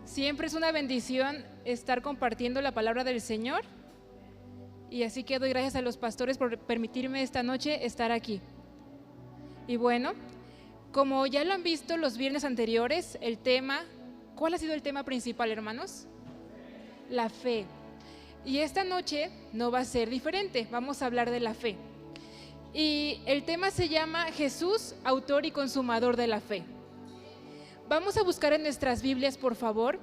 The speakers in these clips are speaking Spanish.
Siempre es una bendición estar compartiendo la palabra del Señor, y así que doy gracias a los pastores por permitirme esta noche estar aquí. Y bueno, como ya lo han visto los viernes anteriores, ¿cuál ha sido el tema principal, hermanos? La fe. Y esta noche no va a ser diferente, vamos a hablar de la fe. Y el tema se llama Jesús, autor y consumador de la fe. Vamos a buscar en nuestras Biblias, por favor,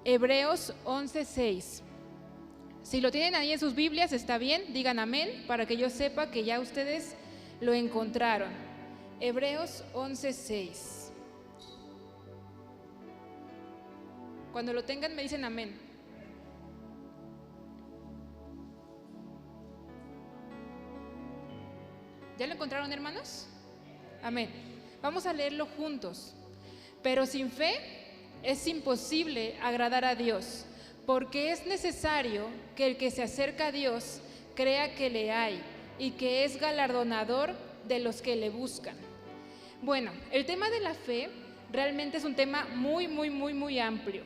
Hebreos 11:6. Si lo tienen ahí en sus Biblias, está bien, digan amén, para que yo sepa que ya ustedes lo encontraron. Hebreos 11:6. Cuando lo tengan me dicen amén. ¿Ya lo encontraron, hermanos? Amén. Vamos a leerlo juntos. Pero sin fe es imposible agradar a Dios, porque es necesario que el que se acerca a Dios crea que le hay y que es galardonador de los que le buscan. Bueno, el tema de la fe realmente es un tema muy amplio.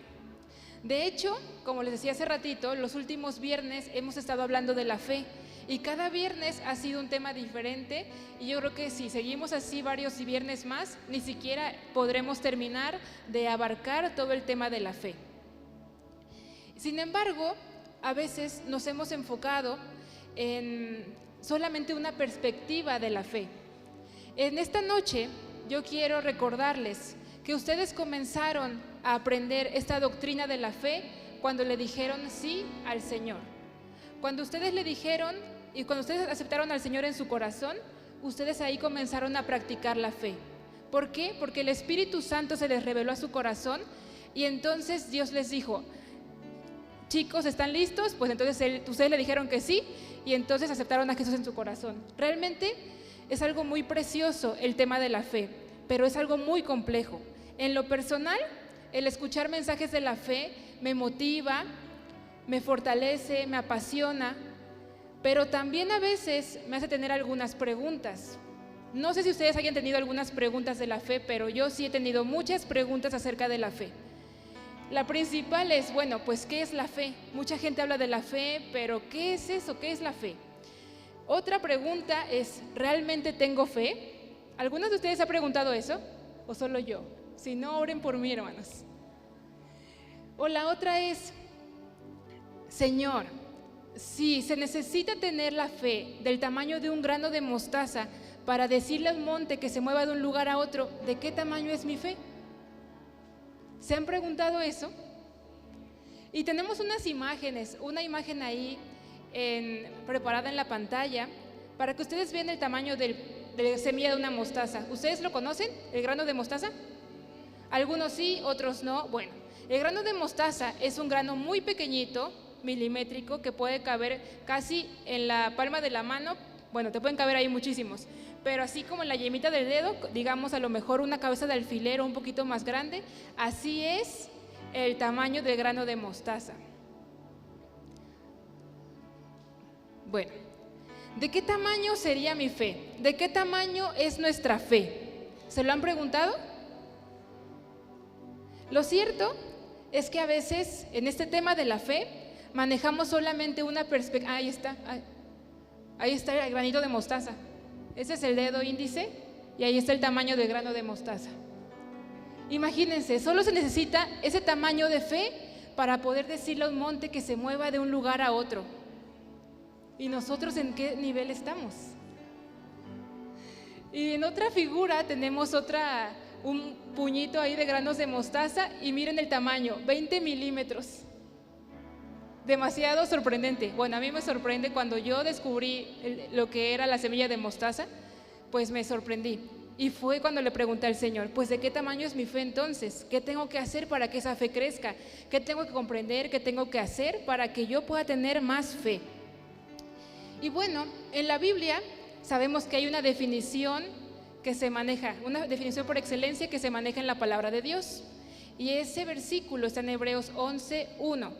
De hecho, como les decía hace ratito, los últimos viernes hemos estado hablando de la fe y cada viernes ha sido un tema diferente, y yo creo que si seguimos así varios viernes más, ni siquiera podremos terminar de abarcar todo el tema de la fe. Sin embargo, a veces nos hemos enfocado en solamente una perspectiva de la fe. En esta noche yo quiero recordarles que ustedes comenzaron a aprender esta doctrina de la fe cuando le dijeron sí al Señor. Cuando ustedes le dijeron y cuando ustedes aceptaron al Señor en su corazón, ustedes ahí comenzaron a practicar la fe. ¿Por qué? Porque el Espíritu Santo se les reveló a su corazón y entonces Dios les dijo: chicos, ¿están listos? Pues entonces ustedes le dijeron que sí y entonces aceptaron a Jesús en su corazón. Realmente es algo muy precioso el tema de la fe, pero es algo muy complejo. En lo personal, el escuchar mensajes de la fe me motiva, me fortalece, me apasiona, pero también a veces me hace tener algunas preguntas. No sé si ustedes hayan tenido algunas preguntas de la fe, pero yo sí he tenido muchas preguntas acerca de la fe. La principal es, bueno, pues ¿qué es la fe? Mucha gente habla de la fe, pero ¿qué es eso? ¿Qué es la fe? Otra pregunta es, ¿realmente tengo fe? ¿Algunos de ustedes han preguntado eso? ¿O solo yo? Si no, oren por mí, hermanos. O la otra es, Señor, si se necesita tener la fe del tamaño de un grano de mostaza para decirle al monte que se mueva de un lugar a otro, ¿de qué tamaño es mi fe? ¿Se han preguntado eso? Y tenemos unas imágenes, una imagen ahí preparada en la pantalla para que ustedes vean el tamaño de semilla de una mostaza. ¿Ustedes lo conocen, el grano de mostaza? Algunos sí, otros no. Bueno, el grano de mostaza es un grano muy pequeñito, milimétrico, que puede caber casi en la palma de la mano. Bueno, te pueden caber ahí muchísimos, pero así como en la yemita del dedo, digamos a lo mejor una cabeza de alfiler o un poquito más grande, así es el tamaño del grano de mostaza. Bueno, ¿de qué tamaño sería mi fe? ¿De qué tamaño es nuestra fe? ¿Se lo han preguntado? Lo cierto es que a veces en este tema de la fe manejamos solamente una perspectiva. Ahí está el granito de mostaza. Ese es el dedo índice y ahí está el tamaño del grano de mostaza. Imagínense, solo se necesita ese tamaño de fe para poder decirle a un monte que se mueva de un lugar a otro. ¿Y nosotros en qué nivel estamos? Y en otra figura tenemos un puñito ahí de granos de mostaza y miren el tamaño, 20 milímetros. Demasiado sorprendente. Bueno, a mí me sorprende. Cuando yo descubrí lo que era la semilla de mostaza, pues me sorprendí. Y fue cuando le pregunté al Señor, pues ¿de qué tamaño es mi fe entonces? ¿Qué tengo que hacer para que esa fe crezca? ¿Qué tengo que comprender? ¿Qué tengo que hacer para que yo pueda tener más fe? Y bueno, en la Biblia sabemos que hay una definición que se maneja, una definición por excelencia que se maneja en la palabra de Dios. Y ese versículo está en Hebreos 11:1.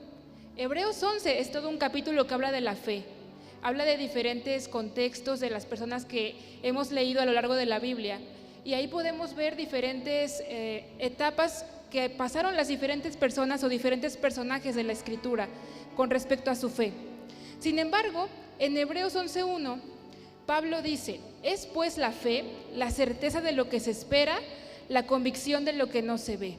Hebreos 11 es todo un capítulo que habla de la fe. Habla de diferentes contextos de las personas que hemos leído a lo largo de la Biblia. Y ahí podemos ver diferentes etapas que pasaron las diferentes personas o diferentes personajes de la Escritura con respecto a su fe. Sin embargo, en Hebreos 11:1, Pablo dice: es pues la fe, la certeza de lo que se espera, la convicción de lo que no se ve.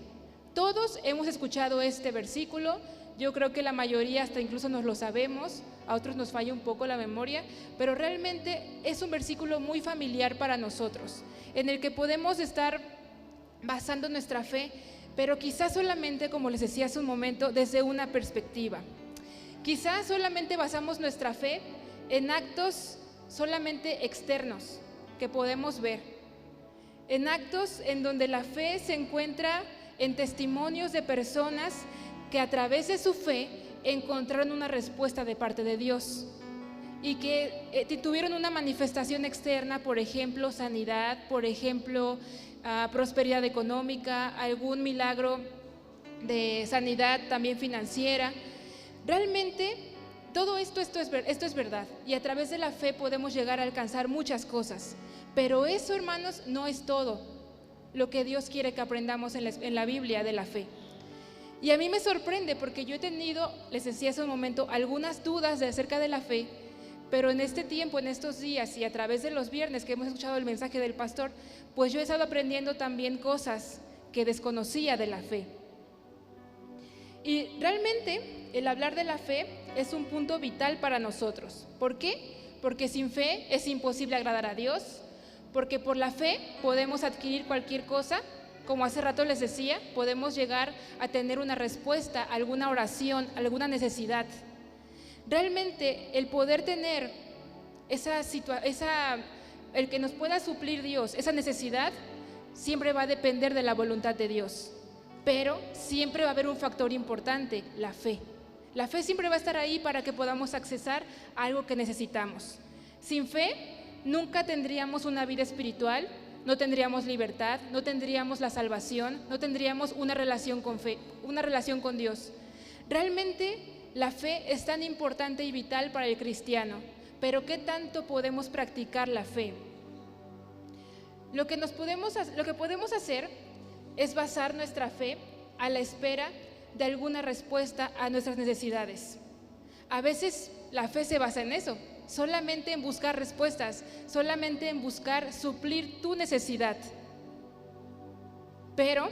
Todos hemos escuchado este versículo, yo creo que la mayoría hasta incluso nos lo sabemos, a otros nos falla un poco la memoria, pero realmente es un versículo muy familiar para nosotros, en el que podemos estar basando nuestra fe, pero quizás solamente, como les decía hace un momento, desde una perspectiva. Quizás solamente basamos nuestra fe en actos solamente externos que podemos ver, en actos en donde la fe se encuentra en testimonios de personas que a través de su fe encontraron una respuesta de parte de Dios y que tuvieron una manifestación externa, por ejemplo, sanidad, por ejemplo, prosperidad económica, algún milagro de sanidad también financiera. Realmente todo esto es verdad, y a través de la fe podemos llegar a alcanzar muchas cosas, pero eso, hermanos, no es todo lo que Dios quiere que aprendamos en la Biblia de la fe. Y a mí me sorprende porque yo he tenido, les decía hace un momento, algunas dudas acerca de la fe, pero en este tiempo, en estos días y a través de los viernes que hemos escuchado el mensaje del pastor, pues yo he estado aprendiendo también cosas que desconocía de la fe. Y realmente el hablar de la fe es un punto vital para nosotros. ¿Por qué? Porque sin fe es imposible agradar a Dios, porque por la fe podemos adquirir cualquier cosa. Como hace rato les decía, podemos llegar a tener una respuesta, alguna oración, alguna necesidad. Realmente el poder tener el que nos pueda suplir Dios, esa necesidad, siempre va a depender de la voluntad de Dios. Pero siempre va a haber un factor importante, la fe. La fe siempre va a estar ahí para que podamos accesar a algo que necesitamos. Sin fe, nunca tendríamos una vida espiritual, no tendríamos libertad, no tendríamos la salvación, no tendríamos una relación con fe, una relación con Dios. Realmente la fe es tan importante y vital para el cristiano, pero ¿qué tanto podemos practicar la fe? Lo que podemos hacer es basar nuestra fe a la espera de alguna respuesta a nuestras necesidades. A veces la fe se basa en eso, solamente en buscar respuestas, solamente en buscar suplir tu necesidad. Pero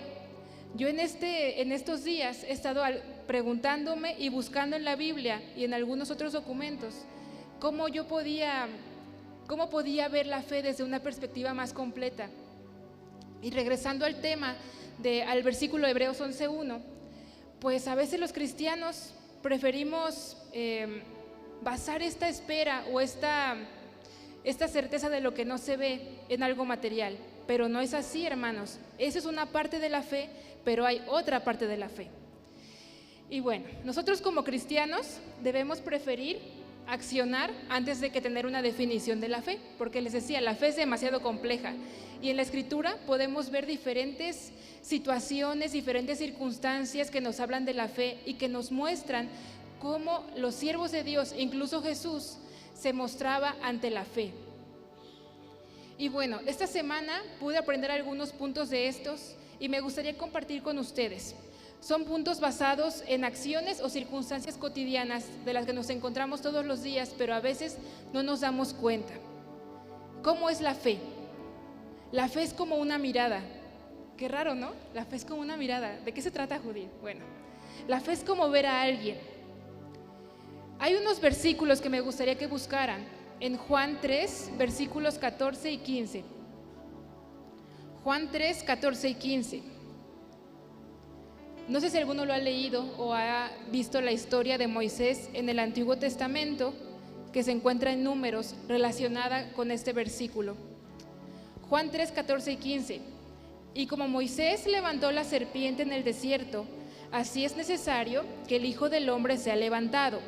yo en estos días he estado preguntándome y buscando en la Biblia y en algunos otros documentos cómo podía ver la fe desde una perspectiva más completa. Y regresando al tema, al versículo de Hebreos 11:1, pues a veces los cristianos preferimos basar esta espera o esta certeza de lo que no se ve en algo material, pero no es así, hermanos. Esa es una parte de la fe, pero hay otra parte de la fe. Y bueno, nosotros como cristianos debemos preferir accionar antes de que tener una definición de la fe, porque les decía, la fe es demasiado compleja y en la Escritura podemos ver diferentes situaciones, diferentes circunstancias que nos hablan de la fe y que nos muestran cómo los siervos de Dios, incluso Jesús, se mostraba ante la fe. Y bueno, esta semana pude aprender algunos puntos de estos y me gustaría compartir con ustedes. Son puntos basados en acciones o circunstancias cotidianas de las que nos encontramos todos los días, pero a veces no nos damos cuenta. ¿Cómo es la fe? La fe es como una mirada. Qué raro, ¿no? La fe es como una mirada. ¿De qué se trata, Judith? Bueno, la fe es como ver a alguien. Hay unos versículos que me gustaría que buscaran en Juan 3, versículos 14 y 15. Juan 3, 14 y 15. No sé si alguno lo ha leído o ha visto la historia de Moisés en el Antiguo Testamento, que se encuentra en Números, relacionada con este versículo. Juan 3, 14 y 15. Y como Moisés levantó la serpiente en el desierto, así es necesario que el Hijo del Hombre sea levantado,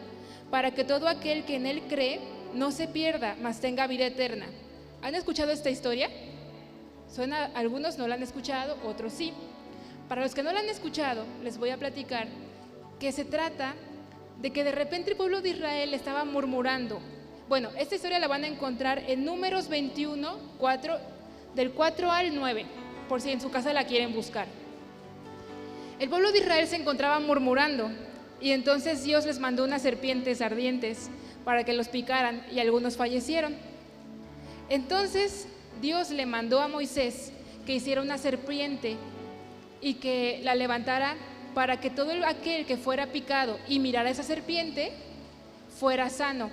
para que todo aquel que en él cree no se pierda, mas tenga vida eterna. ¿Han escuchado esta historia? Algunos no la han escuchado, otros sí. Para los que no la han escuchado, les voy a platicar que se trata de que de repente el pueblo de Israel estaba murmurando. Bueno, esta historia la van a encontrar en Números 21, del 4 al 9, por si en su casa la quieren buscar. El pueblo de Israel se encontraba murmurando y entonces Dios les mandó unas serpientes ardientes para que los picaran y algunos fallecieron. Entonces Dios le mandó a Moisés que hiciera una serpiente y que la levantara para que todo aquel que fuera picado y mirara esa serpiente fuera sano.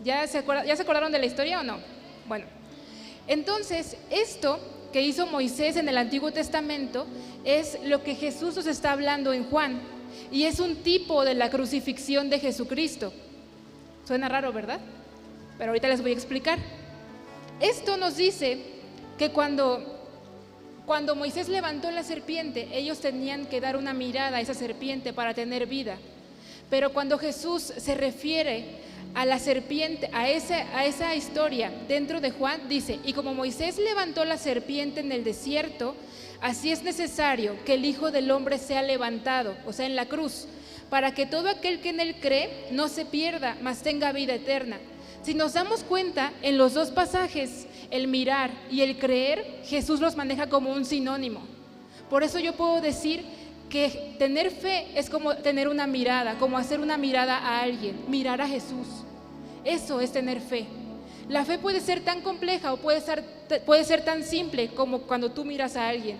¿Ya se acordaron de la historia o no? Bueno, entonces esto que hizo Moisés en el Antiguo Testamento es lo que Jesús nos está hablando en Juan, y es un tipo de la crucifixión de Jesucristo. Suena raro, ¿verdad? Pero ahorita les voy a explicar. Esto nos dice que cuando Moisés levantó la serpiente, ellos tenían que dar una mirada a esa serpiente para tener vida. Pero cuando Jesús se refiere a la serpiente, a esa historia dentro de Juan, dice: y como Moisés levantó la serpiente en el desierto, así es necesario que el Hijo del Hombre sea levantado, o sea, en la cruz, para que todo aquel que en él cree no se pierda, mas tenga vida eterna. Si nos damos cuenta, en los dos pasajes, el mirar y el creer, Jesús los maneja como un sinónimo. Por eso yo puedo decir que tener fe es como tener una mirada, como hacer una mirada a alguien, mirar a Jesús. Eso es tener fe. La fe puede ser tan compleja o puede ser tan simple como cuando tú miras a alguien.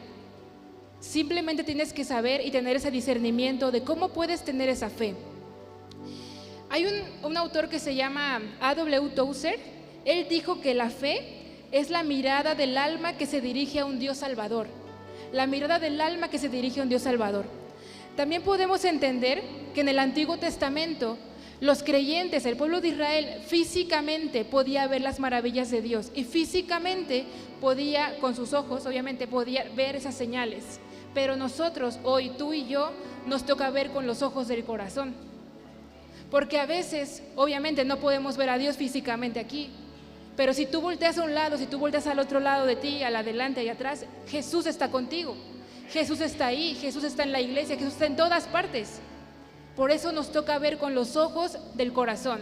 Simplemente tienes que saber y tener ese discernimiento de cómo puedes tener esa fe. Hay un autor que se llama A.W. Tozer. Él dijo que la fe es la mirada del alma que se dirige a un Dios salvador. La mirada del alma que se dirige a un Dios salvador. También podemos entender que en el Antiguo Testamento los creyentes, el pueblo de Israel, físicamente podía ver las maravillas de Dios y físicamente podía, con sus ojos obviamente, podía ver esas señales. Pero nosotros hoy, tú y yo, nos toca ver con los ojos del corazón. Porque a veces, obviamente, no podemos ver a Dios físicamente aquí. Pero si tú volteas a un lado, si tú volteas al otro lado de ti, al adelante y atrás, Jesús está contigo. Jesús está ahí, Jesús está en la iglesia, Jesús está en todas partes. Por eso nos toca ver con los ojos del corazón.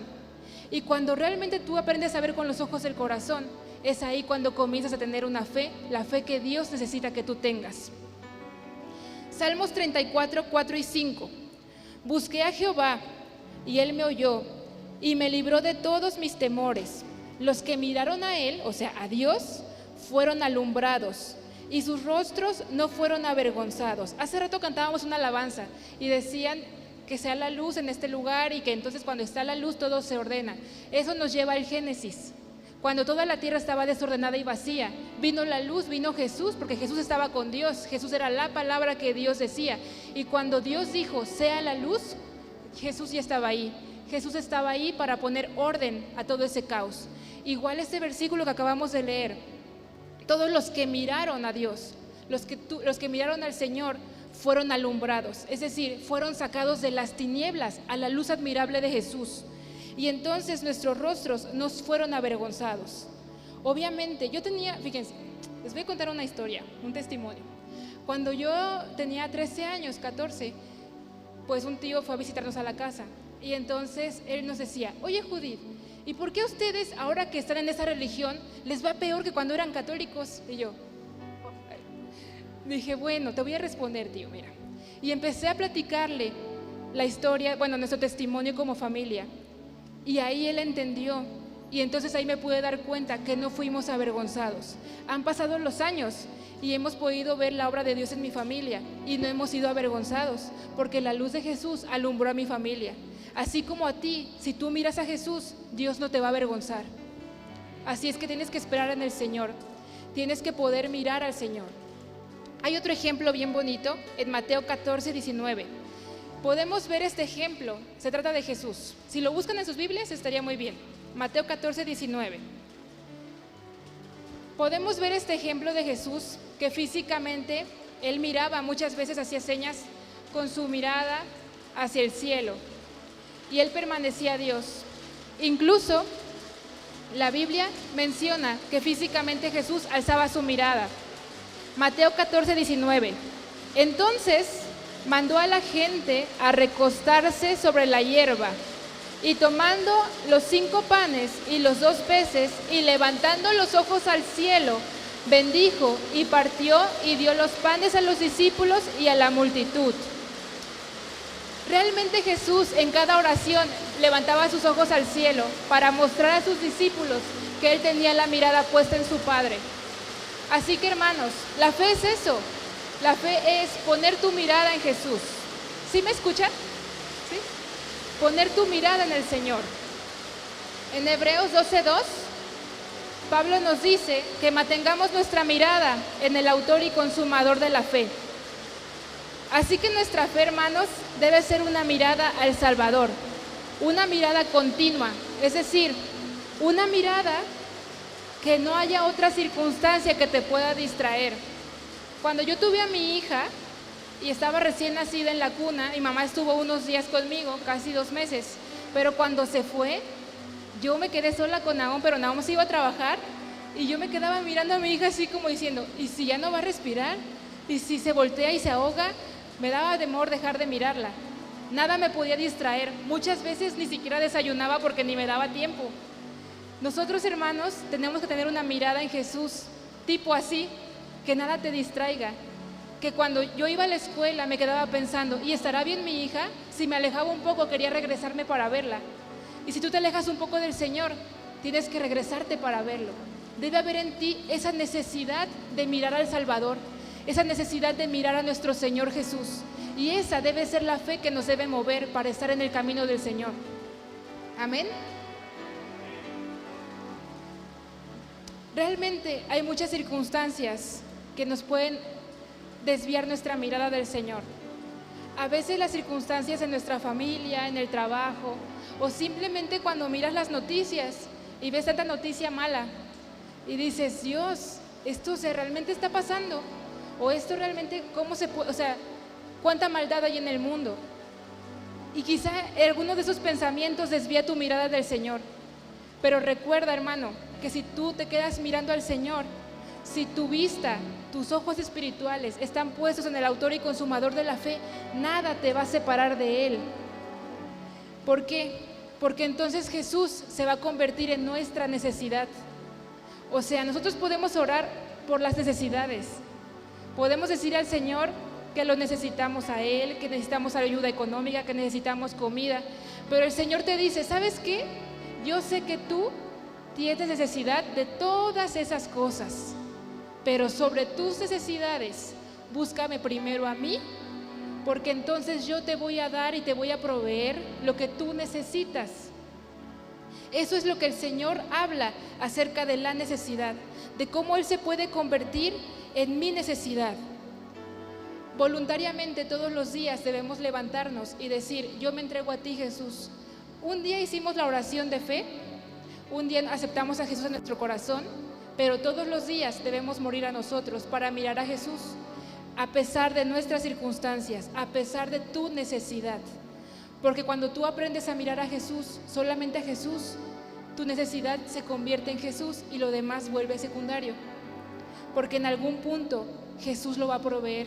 Y cuando realmente tú aprendes a ver con los ojos del corazón, es ahí cuando comienzas a tener una fe, la fe que Dios necesita que tú tengas. Salmos 34, 4 y 5. Busqué a Jehová y Él me oyó y me libró de todos mis temores. Los que miraron a Él, o sea, a Dios, fueron alumbrados y sus rostros no fueron avergonzados. Hace rato cantábamos una alabanza y decían que sea la luz en este lugar y que entonces cuando está la luz todo se ordena. Eso nos lleva al Génesis. Cuando toda la tierra estaba desordenada y vacía, vino la luz, vino Jesús, porque Jesús estaba con Dios. Jesús era la palabra que Dios decía. Y cuando Dios dijo, sea la luz, Jesús ya estaba ahí. Jesús estaba ahí para poner orden a todo ese caos. Igual este versículo que acabamos de leer, todos los que miraron a Dios, los que miraron al Señor, fueron alumbrados, es decir, fueron sacados de las tinieblas a la luz admirable de Jesús. Y entonces nuestros rostros nos fueron avergonzados. Obviamente, fíjense, les voy a contar una historia, un testimonio. Cuando yo tenía 13 años, 14, pues un tío fue a visitarnos a la casa. Y entonces él nos decía, oye Judith, ¿y por qué a ustedes, ahora que están en esa religión, les va peor que cuando eran católicos? Y yo dije, bueno, te voy a responder, tío, mira. Y empecé a platicarle la historia, bueno, nuestro testimonio como familia. Y ahí él entendió. Y entonces ahí me pude dar cuenta que no fuimos avergonzados. Han pasado los años y hemos podido ver la obra de Dios en mi familia y no hemos sido avergonzados, porque la luz de Jesús alumbró a mi familia. Así como a ti, si tú miras a Jesús, Dios no te va a avergonzar. Así es que tienes que esperar en el Señor. Tienes que poder mirar al Señor. Hay otro ejemplo bien bonito en Mateo 14, 19. Podemos ver este ejemplo, se trata de Jesús. Si lo buscan en sus Biblias estaría muy bien. Mateo 14, 19. Podemos ver este ejemplo de Jesús que físicamente Él miraba, muchas veces hacía señas con su mirada hacia el cielo y Él permanecía a Dios. Incluso la Biblia menciona que físicamente Jesús alzaba su mirada. Mateo 14, 19. Entonces mandó a la gente a recostarse sobre la hierba y tomando los 5 panes y los 2 peces y levantando los ojos al cielo, bendijo y partió y dio los panes a los discípulos y a la multitud. Realmente Jesús en cada oración levantaba sus ojos al cielo para mostrar a sus discípulos que Él tenía la mirada puesta en su Padre. Así que, hermanos, la fe es eso. La fe es poner tu mirada en Jesús. ¿Sí me escuchan? ¿Sí? Poner tu mirada en el Señor. En Hebreos 12:2, Pablo nos dice que mantengamos nuestra mirada en el autor y consumador de la fe. Así que nuestra fe, hermanos, debe ser una mirada al Salvador, una mirada continua, es decir, una mirada que no haya otra circunstancia que te pueda distraer. Cuando yo tuve a mi hija y estaba recién nacida en la cuna, mi mamá estuvo unos días conmigo, casi 2 meses, pero cuando se fue, yo me quedé sola con Nahom, pero Nahom se iba a trabajar y yo me quedaba mirando a mi hija así como diciendo, ¿y si ya no va a respirar? ¿Y si se voltea y se ahoga? Me daba temor dejar de mirarla. Nada me podía distraer. Muchas veces ni siquiera desayunaba porque ni me daba tiempo. Nosotros, hermanos, tenemos que tener una mirada en Jesús, tipo así, que nada te distraiga. Que cuando yo iba a la escuela me quedaba pensando, ¿y estará bien mi hija? Si me alejaba un poco quería regresarme para verla. Y si tú te alejas un poco del Señor, tienes que regresarte para verlo. Debe haber en ti esa necesidad de mirar al Salvador, esa necesidad de mirar a nuestro Señor Jesús. Y esa debe ser la fe que nos debe mover para estar en el camino del Señor. Amén. Realmente hay muchas circunstancias que nos pueden desviar nuestra mirada del Señor. A veces las circunstancias en nuestra familia, en el trabajo, o simplemente cuando miras las noticias y ves tanta noticia mala y dices, Dios, esto realmente está pasando, o esto realmente, ¿cómo se puede? O sea, ¿cuánta maldad hay en el mundo? Y quizá alguno de esos pensamientos desvía tu mirada del Señor. Pero recuerda, hermano, que si tú te quedas mirando al Señor, si tu vista, tus ojos espirituales están puestos en el autor y consumador de la fe, nada te va a separar de Él. ¿Por qué? Porque entonces Jesús se va a convertir en nuestra necesidad. O sea, nosotros podemos orar por las necesidades. Podemos decir al Señor que lo necesitamos a Él, que necesitamos ayuda económica, que necesitamos comida. Pero el Señor te dice, ¿sabes qué? Yo sé que tú tienes necesidad de todas esas cosas, pero sobre tus necesidades, búscame primero a mí, porque entonces yo te voy a dar y te voy a proveer lo que tú necesitas. Eso es lo que el Señor habla acerca de la necesidad, de cómo Él se puede convertir en mi necesidad. Voluntariamente todos los días debemos levantarnos y decir, yo me entrego a ti, Jesús. Un día hicimos la oración de fe, un día aceptamos a Jesús en nuestro corazón, pero todos los días debemos morir a nosotros para mirar a Jesús, a pesar de nuestras circunstancias, a pesar de tu necesidad. Porque cuando tú aprendes a mirar a Jesús, solamente a Jesús, tu necesidad se convierte en Jesús y lo demás vuelve secundario. Porque en algún punto Jesús lo va a proveer.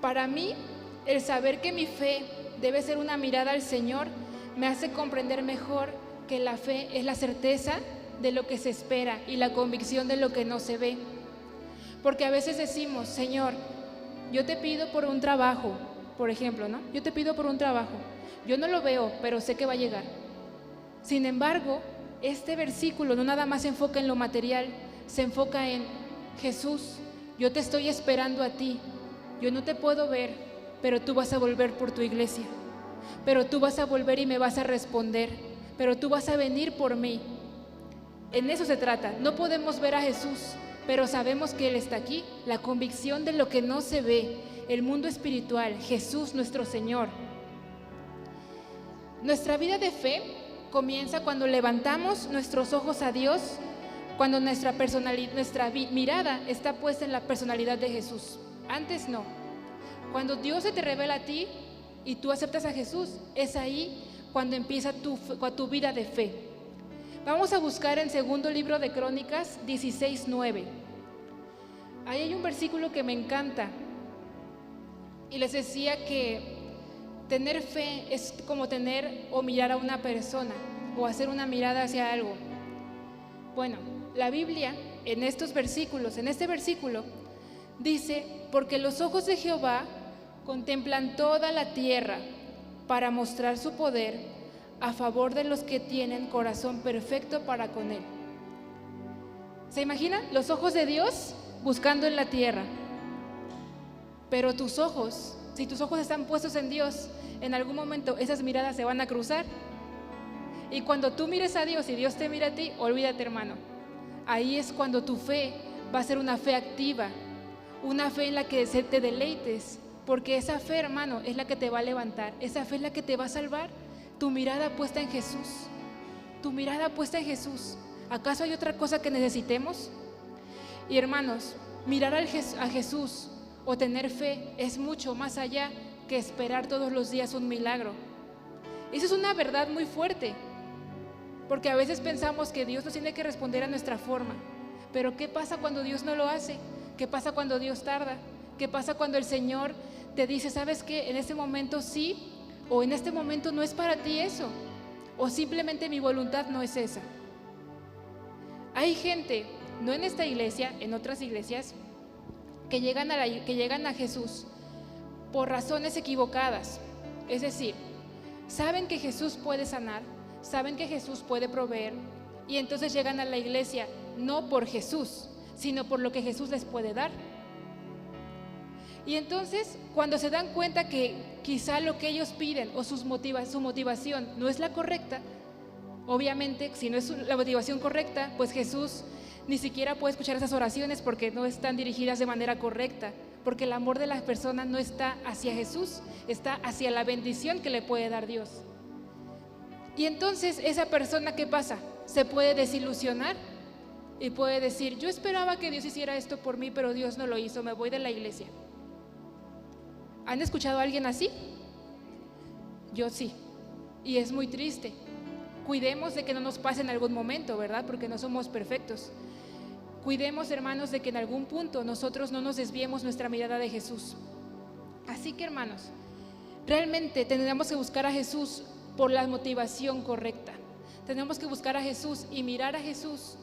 Para mí, el saber que mi fe debe ser una mirada al Señor me hace comprender mejor que la fe es la certeza de lo que se espera y la convicción de lo que no se ve. Porque a veces decimos, Señor, yo te pido por un trabajo, por ejemplo, ¿no? Yo te pido por un trabajo, yo no lo veo, pero sé que va a llegar. Sin embargo, este versículo no nada más se enfoca en lo material, se enfoca en Jesús, yo te estoy esperando a ti, yo no te puedo ver, pero tú vas a volver por tu iglesia, pero tú vas a volver y me vas a responder, pero tú vas a venir por mí. En eso se trata. No podemos ver a Jesús, pero sabemos que Él está aquí. La convicción de lo que no se ve, el mundo espiritual, Jesús nuestro Señor. Nuestra vida de fe comienza cuando levantamos nuestros ojos a Dios, cuando nuestra mirada está puesta en la personalidad de Jesús. Antes no. Cuando Dios se te revela a ti y tú aceptas a Jesús, es ahí cuando empieza tu vida de fe. Vamos a buscar en segundo libro de Crónicas 16:9. Ahí hay un versículo que me encanta. Y les decía que tener fe es como tener o mirar a una persona. o hacer una mirada hacia algo. Bueno, la Biblia en este versículo dice: porque los ojos de Jehová contemplan toda la tierra para mostrar su poder a favor de los que tienen corazón perfecto para con Él. ¿Se imaginan? Los ojos de Dios buscando en la tierra. Pero tus ojos, si tus ojos están puestos en Dios, en algún momento esas miradas se van a cruzar. Y cuando tú mires a Dios y Dios te mira a ti, olvídate, hermano. Ahí es cuando tu fe va a ser una fe activa, una fe en la que te deleites, porque esa fe, hermano, es la que te va a levantar, esa fe es la que te va a salvar. Tu mirada puesta en Jesús, tu mirada puesta en Jesús. ¿Acaso hay otra cosa que necesitemos? Y hermanos, mirar a Jesús o tener fe es mucho más allá que esperar todos los días un milagro. Eso es una verdad muy fuerte, porque a veces pensamos que Dios nos tiene que responder a nuestra forma. Pero ¿qué pasa cuando Dios no lo hace? ¿Qué pasa cuando Dios tarda? ¿Qué pasa cuando el Señor te dice: sabes qué, en este momento sí, o en este momento no es para ti eso, o simplemente mi voluntad no es esa? Hay gente, no en esta iglesia, en otras iglesias, que llegan a Jesús por razones equivocadas. Es decir, saben que Jesús puede sanar, saben que Jesús puede proveer, y entonces llegan a la iglesia no por Jesús, sino por lo que Jesús les puede dar. Y entonces, cuando se dan cuenta que quizá lo que ellos piden o su motivación no es la correcta, obviamente, si no es la motivación correcta, pues Jesús ni siquiera puede escuchar esas oraciones porque no están dirigidas de manera correcta, porque el amor de las personas no está hacia Jesús, está hacia la bendición que le puede dar Dios. Y entonces esa persona, ¿qué pasa? Se puede desilusionar y puede decir: yo esperaba que Dios hiciera esto por mí, pero Dios no lo hizo, me voy de la iglesia. ¿Han escuchado a alguien así? Yo sí, y es muy triste. Cuidemos de que no nos pase en algún momento, ¿verdad? Porque no somos perfectos. Cuidemos, hermanos, de que en algún punto nosotros no nos desviemos nuestra mirada de Jesús. Así que, hermanos, realmente tendríamos que buscar a Jesús por la motivación correcta. Tenemos que buscar a Jesús y mirar a Jesús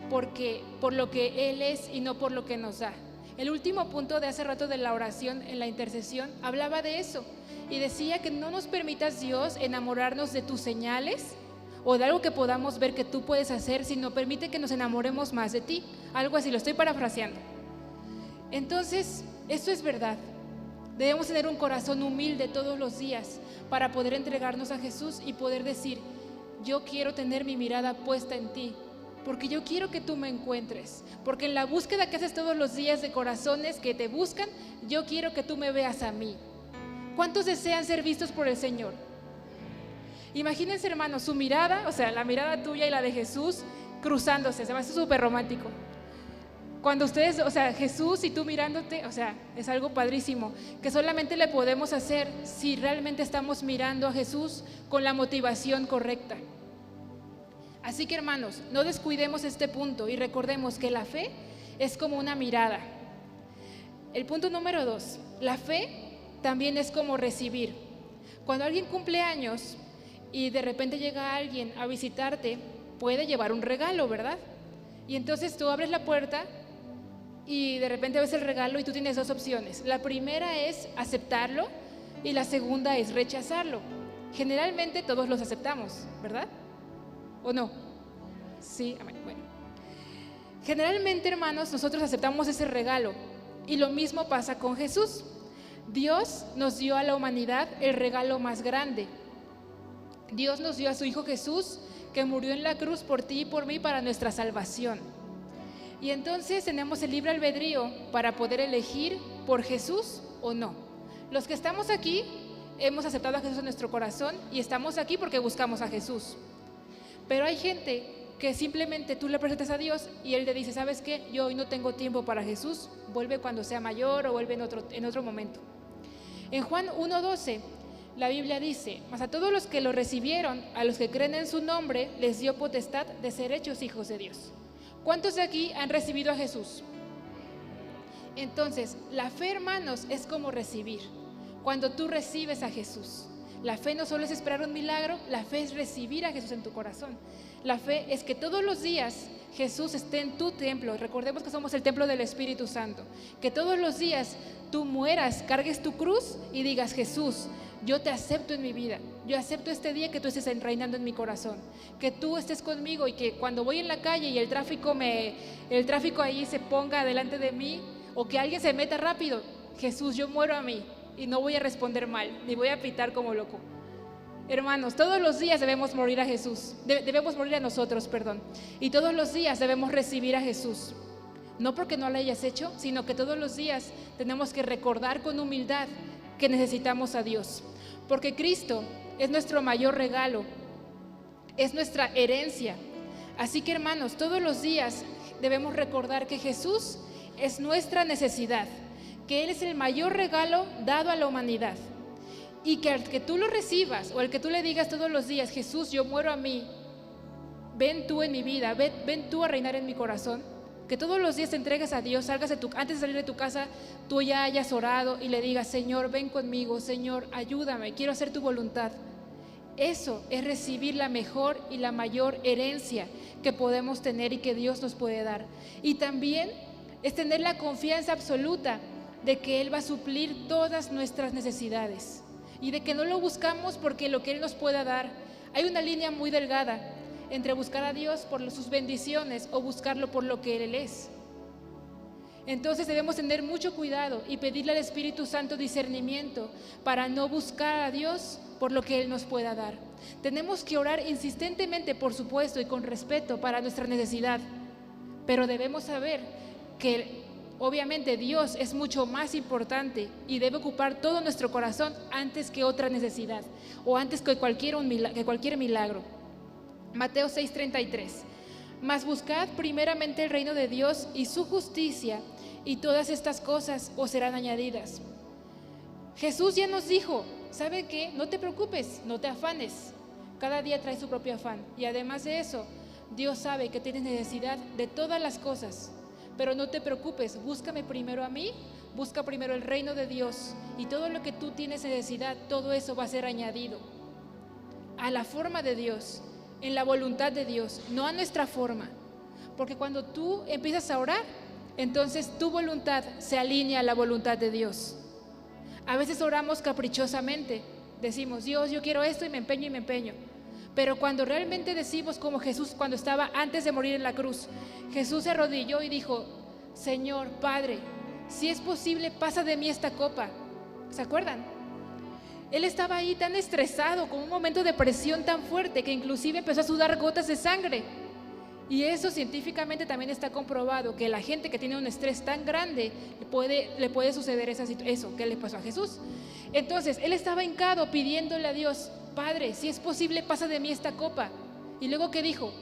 por lo que Él es y no por lo que nos da. El último punto de hace rato de la oración en la intercesión hablaba de eso y decía que no nos permitas, Dios, enamorarnos de tus señales o de algo que podamos ver que tú puedes hacer, sino permite que nos enamoremos más de ti. Algo así, lo estoy parafraseando. Entonces, esto es verdad. Debemos tener un corazón humilde todos los días para poder entregarnos a Jesús y poder decir: yo quiero tener mi mirada puesta en ti, porque yo quiero que tú me encuentres, porque en la búsqueda que haces todos los días de corazones que te buscan, yo quiero que tú me veas a mí. ¿Cuántos desean ser vistos por el Señor? Imagínense, hermanos, su mirada, o sea, la mirada tuya y la de Jesús cruzándose. Se me hace súper romántico. Cuando ustedes, o sea, Jesús y tú mirándote, o sea, es algo padrísimo, que solamente le podemos hacer si realmente estamos mirando a Jesús con la motivación correcta. Así que, hermanos, no descuidemos este punto y recordemos que la fe es como una mirada. El punto número 2, la fe también es como recibir. Cuando alguien cumple años y de repente llega alguien a visitarte, puede llevar un regalo, ¿verdad? Y entonces tú abres la puerta y de repente ves el regalo y tú tienes dos opciones. La primera es aceptarlo y la segunda es rechazarlo. Generalmente todos los aceptamos, ¿verdad? ¿O no? Sí, bueno. Generalmente, hermanos, nosotros aceptamos ese regalo y lo mismo pasa con Jesús. Dios nos dio a la humanidad el regalo más grande. Dios nos dio a su Hijo Jesús, que murió en la cruz por ti y por mí para nuestra salvación. Y entonces tenemos el libre albedrío para poder elegir por Jesús o no. Los que estamos aquí hemos aceptado a Jesús en nuestro corazón y estamos aquí porque buscamos a Jesús. Pero hay gente que simplemente tú le presentas a Dios y Él te dice: ¿sabes qué? Yo hoy no tengo tiempo para Jesús, vuelve cuando sea mayor o vuelve en otro momento. En Juan 1:12 la Biblia dice: mas a todos los que lo recibieron, a los que creen en su nombre, les dio potestad de ser hechos hijos de Dios. ¿Cuántos de aquí han recibido a Jesús? Entonces, la fe, hermanos, es como recibir. Cuando tú recibes a Jesús, La fe no solo es esperar un milagro, la fe es recibir a Jesús en tu corazón. La fe es que todos los días Jesús esté en tu templo. Recordemos que somos el templo del Espíritu Santo. Que todos los días tú mueras, cargues tu cruz y digas: Jesús, yo te acepto en mi vida. Yo acepto este día que tú estés reinando en mi corazón. Que tú estés conmigo y que cuando voy en la calle y el tráfico ahí se ponga delante de mí, o que alguien se meta rápido, Jesús, yo muero a mí y no voy a responder mal, ni voy a pitar como loco. Hermanos, todos los días debemos morir a Jesús, debemos morir a nosotros, perdón. Y todos los días debemos recibir a Jesús. No porque no lo hayas hecho, sino que todos los días tenemos que recordar con humildad que necesitamos a Dios. Porque Cristo es nuestro mayor regalo, es nuestra herencia. Así que, hermanos, todos los días debemos recordar que Jesús es nuestra necesidad, que Él es el mayor regalo dado a la humanidad. Y que al que tú lo recibas o al que tú le digas todos los días: Jesús, yo muero a mí, ven tú en mi vida, ven tú a reinar en mi corazón. Que todos los días te entregues a Dios, antes de salir de tu casa, tú ya hayas orado y le digas: Señor, ven conmigo, Señor, ayúdame, quiero hacer tu voluntad. Eso es recibir la mejor y la mayor herencia que podemos tener y que Dios nos puede dar. Y también es tener la confianza absoluta de que Él va a suplir todas nuestras necesidades y de que no lo buscamos porque lo que Él nos pueda dar. Hay una línea muy delgada entre buscar a Dios por sus bendiciones o buscarlo por lo que Él es. Entonces debemos tener mucho cuidado y pedirle al Espíritu Santo discernimiento para no buscar a Dios por lo que Él nos pueda dar. Tenemos que orar insistentemente, por supuesto, y con respeto para nuestra necesidad, pero debemos saber que obviamente Dios es mucho más importante y debe ocupar todo nuestro corazón antes que otra necesidad o antes que cualquier milagro. Mateo 6:33. Mas buscad primeramente el reino de Dios y su justicia, y todas estas cosas os serán añadidas. Jesús ya nos dijo: ¿sabe qué? No te preocupes, no te afanes. Cada día trae su propio afán. Y además de eso, Dios sabe que tienes necesidad de todas las cosas. Pero no te preocupes, búscame primero a mí, busca primero el reino de Dios, y todo lo que tú tienes necesidad, todo eso va a ser añadido a la forma de Dios, en la voluntad de Dios, no a nuestra forma. Porque cuando tú empiezas a orar, entonces tu voluntad se alinea a la voluntad de Dios. A veces oramos caprichosamente, decimos: Dios, yo quiero esto, y me empeño y me empeño. Pero cuando realmente decimos como Jesús cuando estaba antes de morir en la cruz, Jesús se arrodilló y dijo: Señor, Padre, si es posible, pasa de mí esta copa. ¿Se acuerdan? Él estaba ahí tan estresado, con un momento de presión tan fuerte que inclusive empezó a sudar gotas de sangre. Y eso científicamente también está comprobado, que la gente que tiene un estrés tan grande le puede suceder eso que le pasó a Jesús. Entonces, él estaba hincado pidiéndole a Dios: Padre, si es posible, pasa de mí esta copa. Y luego, ¿qué dijo?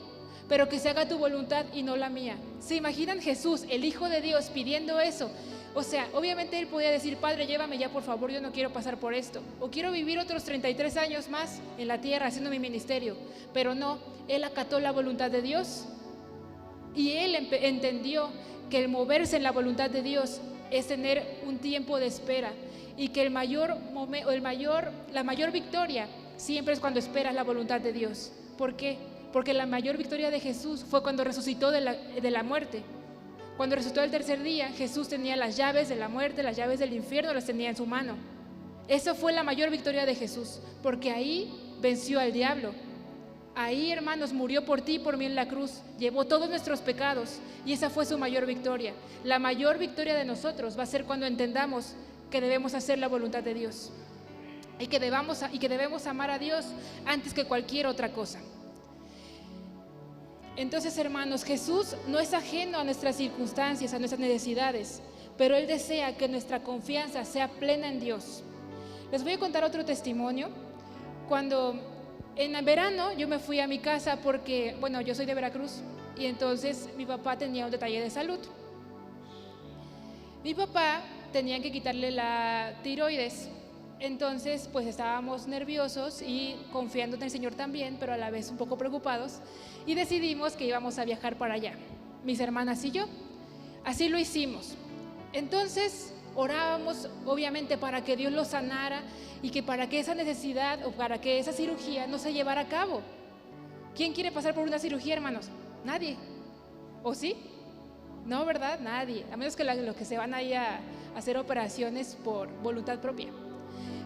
Pero que se haga tu voluntad y no la mía. ¿Se imaginan Jesús, el Hijo de Dios, pidiendo eso? O sea, obviamente él podía decir: Padre, llévame ya, por favor, yo no quiero pasar por esto, o quiero vivir otros 33 años más en la tierra haciendo mi ministerio. Pero no, él acató la voluntad de Dios y él entendió que el moverse en la voluntad de Dios es tener un tiempo de espera, y que la mayor victoria siempre es cuando esperas la voluntad de Dios. ¿Por qué? Porque la mayor victoria de Jesús fue cuando resucitó de la muerte. Cuando resucitó el tercer día, Jesús tenía las llaves de la muerte, las llaves del infierno, las tenía en su mano. Esa fue la mayor victoria de Jesús, porque ahí venció al diablo. Ahí, hermanos, murió por ti y por mí en la cruz, llevó todos nuestros pecados, y esa fue su mayor victoria. La mayor victoria de nosotros va a ser cuando entendamos que debemos hacer la voluntad de Dios y que debemos amar a Dios antes que cualquier otra cosa. Entonces, hermanos, Jesús no es ajeno a nuestras circunstancias, a nuestras necesidades, pero Él desea que nuestra confianza sea plena en Dios. Les voy a contar otro testimonio. Cuando en verano yo me fui a mi casa porque, bueno, yo soy de Veracruz, y entonces mi papá tenía un detalle de salud. Mi papá tenía que quitarle la tiroides. Entonces, pues estábamos nerviosos y confiando en el Señor también, pero a la vez un poco preocupados, y decidimos que íbamos a viajar para allá, mis hermanas y yo. Así lo hicimos. Entonces, orábamos obviamente para que Dios lo sanara y que para que esa necesidad o para que esa cirugía no se llevara a cabo. ¿Quién quiere pasar por una cirugía, hermanos? Nadie. ¿O sí? No, ¿verdad? Nadie. A menos que los que se van ahí a hacer operaciones por voluntad propia.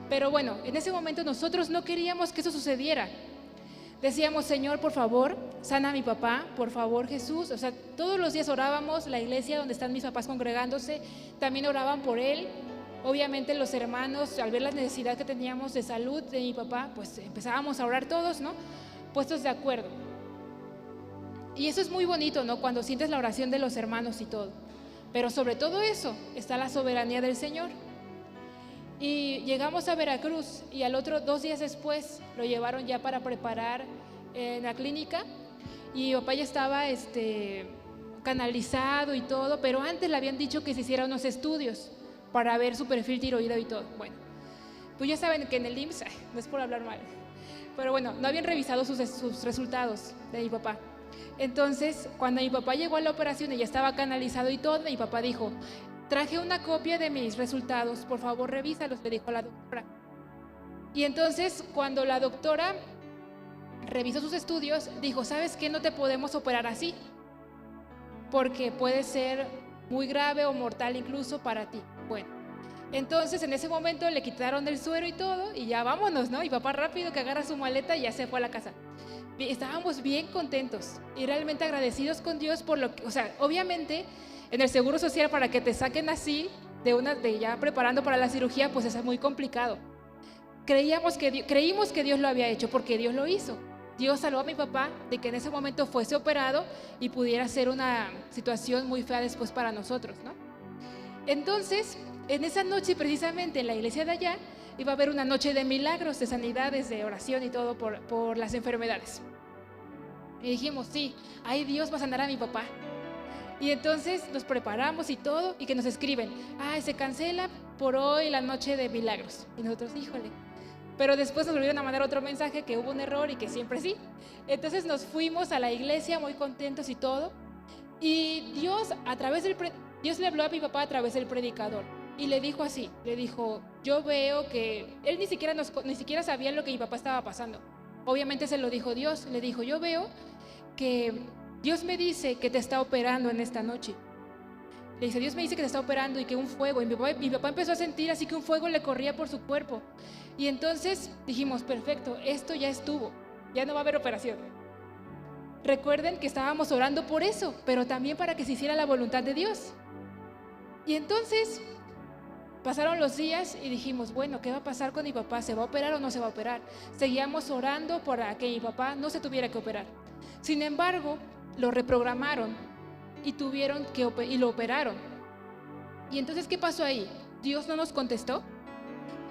Pero bueno, en ese momento nosotros no queríamos que eso sucediera. Decíamos, Señor, por favor, sana a mi papá, por favor, Jesús. O sea, todos los días orábamos, la iglesia donde están mis papás congregándose, también oraban por él. Obviamente los hermanos, al ver la necesidad que teníamos de salud de mi papá, pues empezábamos a orar todos, ¿no? Puestos de acuerdo. Y eso es muy bonito, ¿no? Cuando sientes la oración de los hermanos y todo. Pero sobre todo eso está la soberanía del Señor. Y llegamos a Veracruz y al otro 2 días después lo llevaron ya para preparar en la clínica y mi papá ya estaba canalizado y todo, pero antes le habían dicho que se hiciera unos estudios para ver su perfil tiroideo y todo. Bueno, pues ya saben que en el IMSS, no es por hablar mal, pero bueno, no habían revisado sus resultados de mi papá. Entonces, cuando mi papá llegó a la operación y ya estaba canalizado y todo, mi papá dijo: traje una copia de mis resultados, por favor revísalos, le dijo la doctora. Y entonces cuando la doctora revisó sus estudios, dijo: ¿sabes qué? No te podemos operar así, porque puede ser muy grave o mortal incluso para ti. Bueno, entonces en ese momento le quitaron el suero y todo, y ya vámonos, ¿no? Y papá rápido que agarra su maleta y ya se fue a la casa. Estábamos bien contentos y realmente agradecidos con Dios por lo que, o sea, obviamente en el Seguro Social para que te saquen así, de ya preparando para la cirugía, pues es muy complicado. Creímos que Dios lo había hecho porque Dios lo hizo. Dios salvó a mi papá de que en ese momento fuese operado y pudiera ser una situación muy fea después para nosotros, ¿no? Entonces, en esa noche precisamente en la iglesia de allá, iba a haber una noche de milagros, de sanidades, de oración y todo por las enfermedades. Y dijimos, sí, ahí Dios va a sanar a mi papá. Y entonces nos preparamos y todo, y que nos escriben: se cancela por hoy la noche de milagros. Y nosotros, híjole. Pero después nos volvieron a mandar otro mensaje que hubo un error y que siempre sí. Entonces nos fuimos a la iglesia muy contentos y todo. Y Dios le habló a mi papá a través del predicador. Y le dijo así, le dijo: yo veo que él ni siquiera sabía lo que mi papá estaba pasando. Obviamente se lo dijo Dios, le dijo: yo veo que Dios me dice que te está operando en esta noche. Le dice: Dios me dice que te está operando y que un fuego. Y mi papá empezó a sentir así que un fuego le corría por su cuerpo. Y entonces dijimos: perfecto, esto ya estuvo, ya no va a haber operación. Recuerden que estábamos orando por eso, pero también para que se hiciera la voluntad de Dios. Y entonces pasaron los días y dijimos: bueno, ¿qué va a pasar con mi papá? ¿Se va a operar o no se va a operar? Seguíamos orando para que mi papá no se tuviera que operar. Sin embargo, lo reprogramaron y lo operaron. Y entonces, ¿qué pasó ahí? ¿Dios no nos contestó?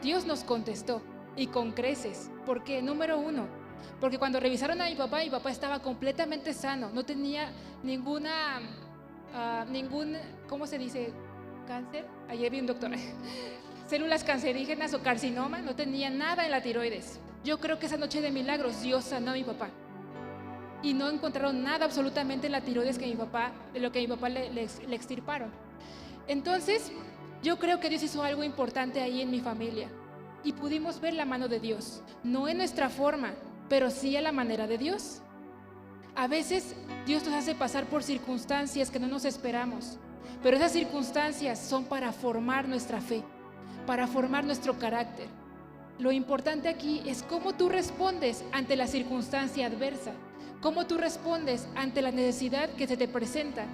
Dios nos contestó, y con creces. ¿Por qué? Número 1, porque cuando revisaron a mi papá estaba completamente sano, no tenía ningún, ¿cómo se dice? Cáncer. Ayer vi un doctor, células cancerígenas o carcinoma, no tenía nada en la tiroides. Yo creo que esa noche de milagros Dios sanó a mi papá. Y no encontraron nada absolutamente en la tiroides de lo que a mi papá le extirparon. Entonces, yo creo que Dios hizo algo importante ahí en mi familia. Y pudimos ver la mano de Dios, no en nuestra forma, pero sí a la manera de Dios. A veces Dios nos hace pasar por circunstancias que no nos esperamos, pero esas circunstancias son para formar nuestra fe, para formar nuestro carácter. Lo importante aquí es cómo tú respondes ante la circunstancia adversa. ¿Cómo tú respondes ante la necesidad que se te presenta?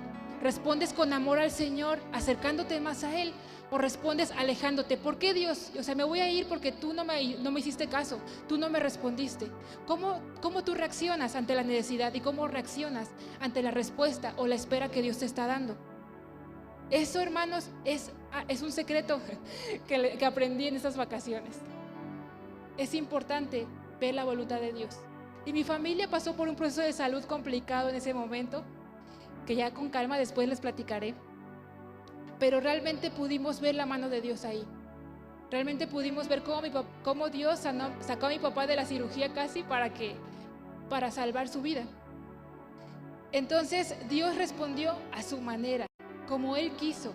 ¿Respondes con amor al Señor, acercándote más a Él? ¿O respondes alejándote? ¿Por qué, Dios? O sea, me voy a ir porque tú no me hiciste caso, tú no me respondiste. ¿Cómo tú reaccionas ante la necesidad y cómo reaccionas ante la respuesta o la espera que Dios te está dando? Eso, hermanos, es un secreto que aprendí en estas vacaciones. Es importante ver la voluntad de Dios. Y mi familia pasó por un proceso de salud complicado en ese momento, que ya con calma después les platicaré. Pero realmente pudimos ver la mano de Dios ahí. Realmente pudimos ver cómo Dios sacó a mi papá de la cirugía casi para salvar su vida. Entonces Dios respondió a su manera, como Él quiso.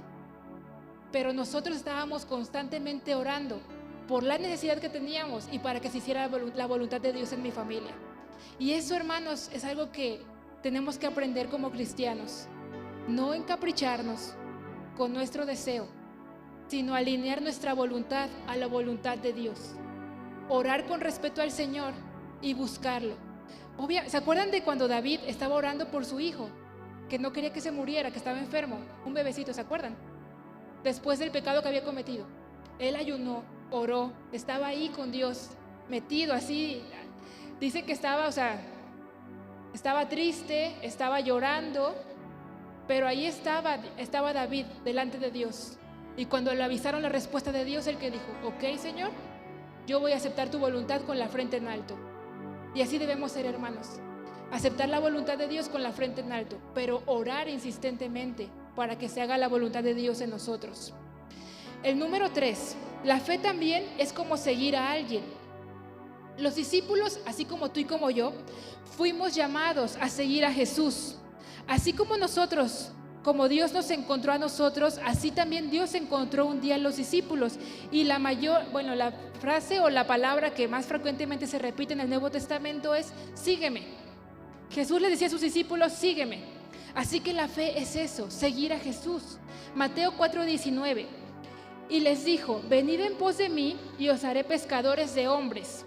pero nosotros estábamos constantemente orando por la necesidad que teníamos y para que se hiciera la voluntad de Dios en mi familia. Y eso, hermanos, es algo que tenemos que aprender como cristianos. No encapricharnos con nuestro deseo, sino alinear nuestra voluntad a la voluntad de Dios. Orar con respeto al Señor y buscarlo. ¿Se acuerdan de cuando David estaba orando por su hijo? Que no quería que se muriera, que estaba enfermo, un bebecito, ¿se acuerdan? Después del pecado que había cometido, él ayunó, oró, estaba ahí con Dios, metido así. Dice que estaba triste, estaba llorando, pero ahí estaba David delante de Dios. Y cuando le avisaron la respuesta de Dios, él que dijo: ok, Señor, yo voy a aceptar tu voluntad con la frente en alto. Y así debemos ser, hermanos. Aceptar la voluntad de Dios con la frente en alto, pero orar insistentemente para que se haga la voluntad de Dios en nosotros. El número 3, la fe también es como seguir a alguien. Los discípulos, así como tú y como yo, fuimos llamados a seguir a Jesús. Así como nosotros, como Dios nos encontró a nosotros, así también Dios encontró un día a los discípulos. Y la frase o la palabra que más frecuentemente se repite en el Nuevo Testamento es: sígueme. Jesús le decía a sus discípulos: sígueme. Así que la fe es eso, seguir a Jesús. Mateo 4:19. Y les dijo: venid en pos de mí y os haré pescadores de hombres.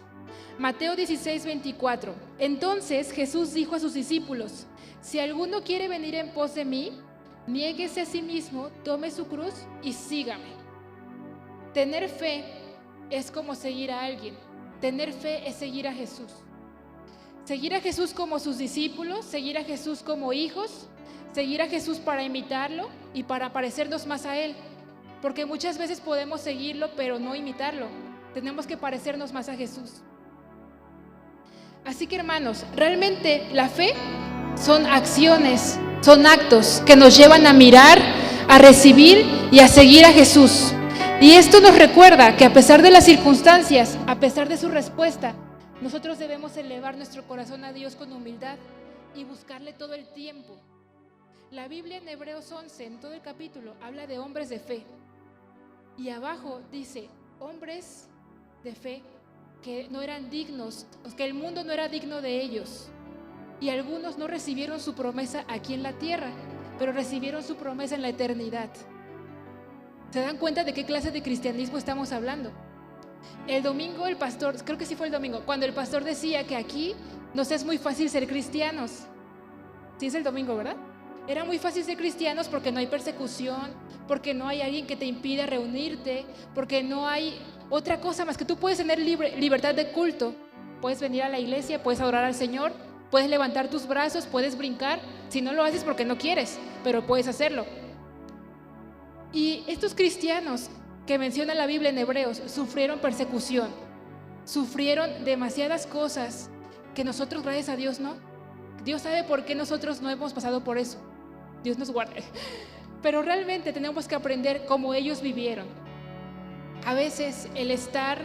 Mateo 16:24. Entonces Jesús dijo a sus discípulos: si alguno quiere venir en pos de mí, niéguese a sí mismo, tome su cruz y sígame. Tener fe es como seguir a alguien. Tener fe es seguir a Jesús. Seguir a Jesús como sus discípulos, seguir a Jesús como hijos, seguir a Jesús para imitarlo y para parecernos más a Él. Porque muchas veces podemos seguirlo, pero no imitarlo. Tenemos que parecernos más a Jesús. Así que, hermanos, realmente la fe son acciones, son actos que nos llevan a mirar, a recibir y a seguir a Jesús. Y esto nos recuerda que a pesar de las circunstancias, a pesar de su respuesta, nosotros debemos elevar nuestro corazón a Dios con humildad y buscarle todo el tiempo. La Biblia en Hebreos 11, en todo el capítulo, habla de hombres de fe. Y abajo dice: hombres de fe que no eran dignos, que el mundo no era digno de ellos. Y algunos no recibieron su promesa aquí en la tierra, pero recibieron su promesa en la eternidad. ¿Se dan cuenta de qué clase de cristianismo estamos hablando? El domingo el pastor, creo que sí fue el domingo, cuando el pastor decía que aquí nos es muy fácil ser cristianos. Sí, es el domingo, ¿verdad? Era muy fácil ser cristianos porque no hay persecución, porque no hay alguien que te impida reunirte, porque no hay otra cosa más que tú puedes tener libertad de culto. Puedes venir a la iglesia, puedes adorar al Señor, puedes levantar tus brazos, puedes brincar. Si no lo haces porque no quieres, pero puedes hacerlo. Y estos cristianos que menciona la Biblia en Hebreos sufrieron persecución, sufrieron demasiadas cosas que nosotros, gracias a Dios, no. Dios sabe por qué nosotros no hemos pasado por eso. Dios nos guarde. Pero realmente tenemos que aprender cómo ellos vivieron. A veces el estar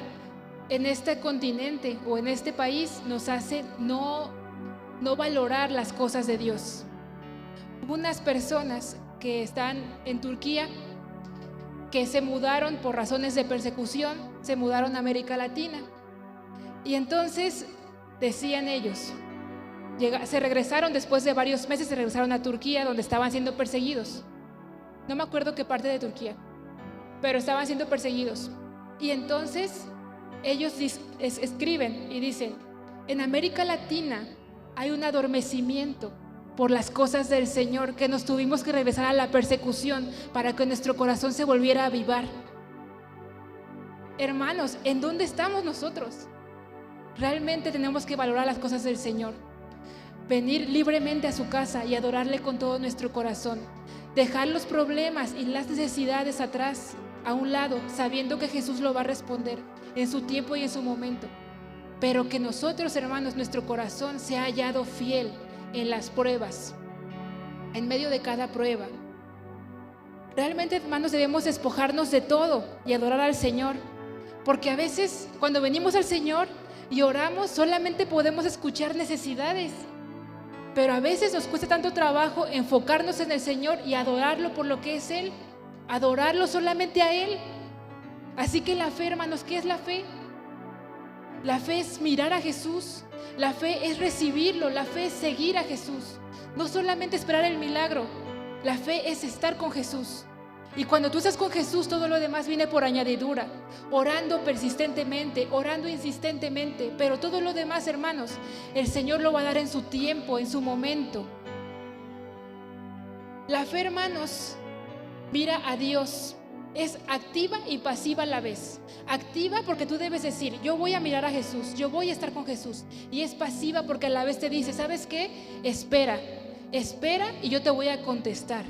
en este continente o en este país nos hace no valorar las cosas de Dios. Hubo unas personas que están en Turquía que se mudaron por razones de persecución, se mudaron a América Latina. Y entonces decían ellos, se regresaron después de varios meses, se regresaron a Turquía, donde estaban siendo perseguidos. No me acuerdo qué parte de Turquía, pero estaban siendo perseguidos. Y entonces ellos escriben y dicen: en América Latina hay un adormecimiento por las cosas del Señor, que nos tuvimos que regresar a la persecución para que nuestro corazón se volviera a avivar. Hermanos, ¿en dónde estamos nosotros? Realmente tenemos que valorar las cosas del Señor, venir libremente a su casa y adorarle con todo nuestro corazón, dejar los problemas y las necesidades atrás, a un lado, sabiendo que Jesús lo va a responder en su tiempo y en su momento. Pero que nosotros, hermanos, nuestro corazón se ha hallado fiel en las pruebas, en medio de cada prueba. Realmente, hermanos, debemos despojarnos de todo y adorar al Señor, porque a veces cuando venimos al Señor y oramos solamente podemos escuchar necesidades, pero a veces nos cuesta tanto trabajo enfocarnos en el Señor y adorarlo por lo que es Él, adorarlo solamente a Él. Así que la fe, hermanos, ¿qué es la fe? La fe es mirar a Jesús, la fe es recibirlo, la fe es seguir a Jesús. No solamente esperar el milagro, la fe es estar con Jesús. Y cuando tú estás con Jesús, todo lo demás viene por añadidura, orando persistentemente, orando insistentemente, pero todo lo demás, hermanos, el Señor lo va a dar en su tiempo, en su momento. La fe, hermanos, mira a Dios, es activa y pasiva a la vez. Activa porque tú debes decir, yo voy a mirar a Jesús, yo voy a estar con Jesús. Y es pasiva porque a la vez te dice, ¿sabes qué? Espera y yo te voy a contestar.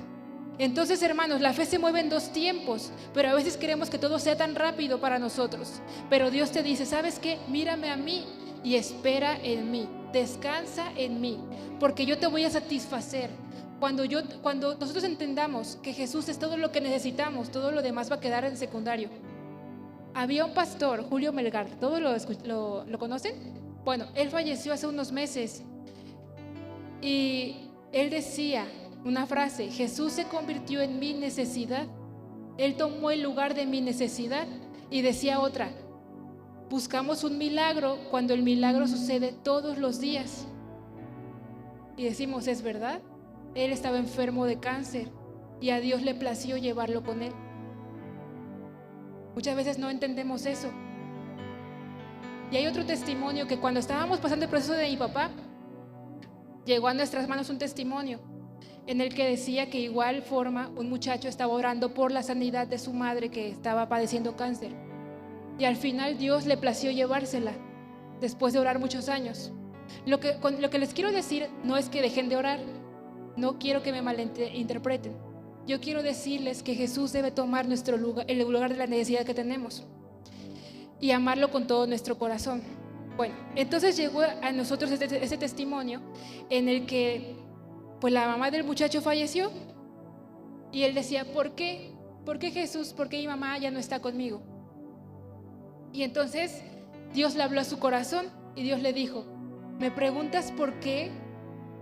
Entonces, hermanos, la fe se mueve en dos tiempos, pero a veces queremos que todo sea tan rápido para nosotros. Pero Dios te dice, ¿sabes qué? Mírame a mí y espera en mí, descansa en mí, porque yo te voy a satisfacer. Cuando nosotros entendamos que Jesús es todo lo que necesitamos, todo lo demás va a quedar en secundario. Había un pastor, Julio Melgar, ¿todos lo conocen? Bueno, él falleció hace unos meses y él decía una frase, Jesús se convirtió en mi necesidad, Él tomó el lugar de mi necesidad. Y decía otra, buscamos un milagro cuando el milagro sucede todos los días. Y decimos, ¿es verdad? Él estaba enfermo de cáncer y a Dios le plació llevarlo con Él. Muchas veces no entendemos eso. Y hay otro testimonio que cuando estábamos pasando el proceso de mi papá, llegó a nuestras manos un testimonio en el que decía que igual forma un muchacho estaba orando por la sanidad de su madre que estaba padeciendo cáncer. Y al final Dios le plació llevársela después de orar muchos años. Lo que les quiero decir no es que dejen de orar, no quiero que me malinterpreten. Yo quiero decirles que Jesús debe tomar nuestro lugar, el lugar de la necesidad que tenemos y amarlo con todo nuestro corazón. Bueno, entonces llegó a nosotros ese testimonio en el que pues la mamá del muchacho falleció y él decía, ¿por qué? ¿Por qué Jesús? ¿Por qué mi mamá ya no está conmigo? Y entonces Dios le habló a su corazón y Dios le dijo, ¿me preguntas por qué?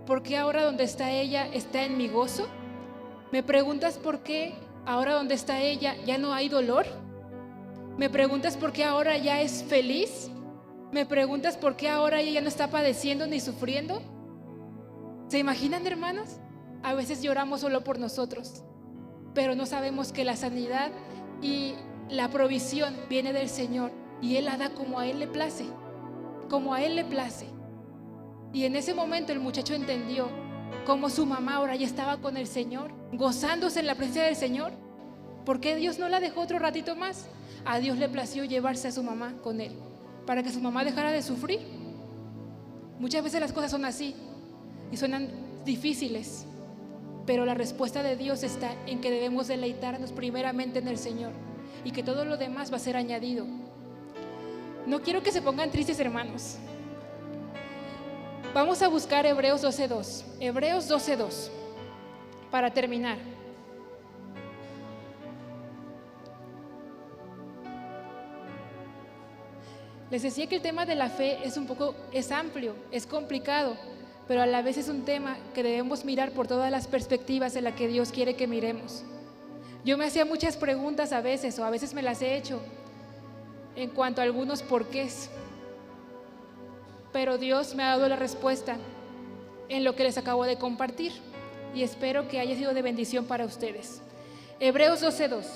¿Por qué ahora donde está ella está en mi gozo? ¿Me preguntas por qué ahora donde está ella ya no hay dolor? ¿Me preguntas por qué ahora ya es feliz? ¿Me preguntas por qué ahora ella ya no está padeciendo ni sufriendo? ¿Se imaginan, hermanos? A veces lloramos solo por nosotros, pero no sabemos que la sanidad y la provisión viene del Señor y Él la da como a Él le place, como a Él le place. Y en ese momento el muchacho entendió cómo su mamá ahora ya estaba con el Señor, gozándose en la presencia del Señor. ¿Por qué Dios no la dejó otro ratito más? A Dios le plació llevarse a su mamá con Él, para que su mamá dejara de sufrir. Muchas veces las cosas son así y suenan difíciles, pero la respuesta de Dios está en que debemos deleitarnos primeramente en el Señor y que todo lo demás va a ser añadido. No quiero que se pongan tristes, hermanos. Vamos a buscar Hebreos 12:2. Hebreos 12:2 para terminar. Les decía que el tema de la fe es amplio, es complicado, pero a la vez es un tema que debemos mirar por todas las perspectivas en las que Dios quiere que miremos. Yo me hacía muchas preguntas a veces, o a veces me las he hecho, en cuanto a algunos porqués, pero Dios me ha dado la respuesta en lo que les acabo de compartir y espero que haya sido de bendición para ustedes. Hebreos 12:2.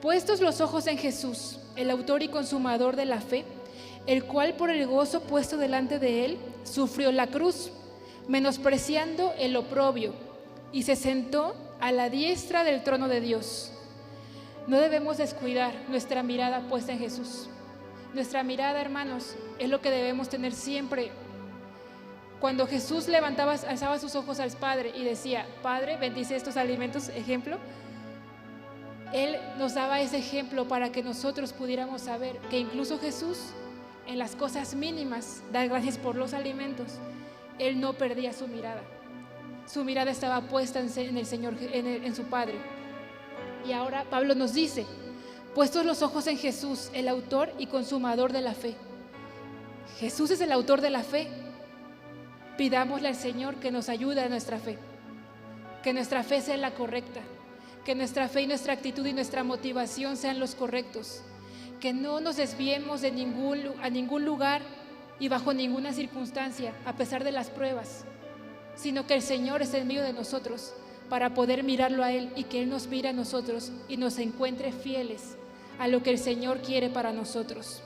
Puestos los ojos en Jesús, el autor y consumador de la fe, el cual por el gozo puesto delante de él sufrió la cruz, menospreciando el oprobio, y se sentó a la diestra del trono de Dios. No debemos descuidar nuestra mirada puesta en Jesús. Nuestra mirada, hermanos, es lo que debemos tener siempre. Cuando Jesús alzaba sus ojos al Padre y decía, Padre, bendice estos alimentos, ejemplo, Él nos daba ese ejemplo para que nosotros pudiéramos saber que incluso Jesús, en las cosas mínimas, dar gracias por los alimentos, Él no perdía su mirada. Su mirada estaba puesta en el Señor, en su Padre. Y ahora Pablo nos dice, puestos los ojos en Jesús, el autor y consumador de la fe. Jesús es el autor de la fe. Pidámosle al Señor que nos ayude a nuestra fe, que nuestra fe sea la correcta, que nuestra fe y nuestra actitud y nuestra motivación sean los correctos, que no nos desviemos a ningún lugar y bajo ninguna circunstancia, a pesar de las pruebas, sino que el Señor esté en medio de nosotros para poder mirarlo a Él y que Él nos mire a nosotros y nos encuentre fieles a lo que el Señor quiere para nosotros.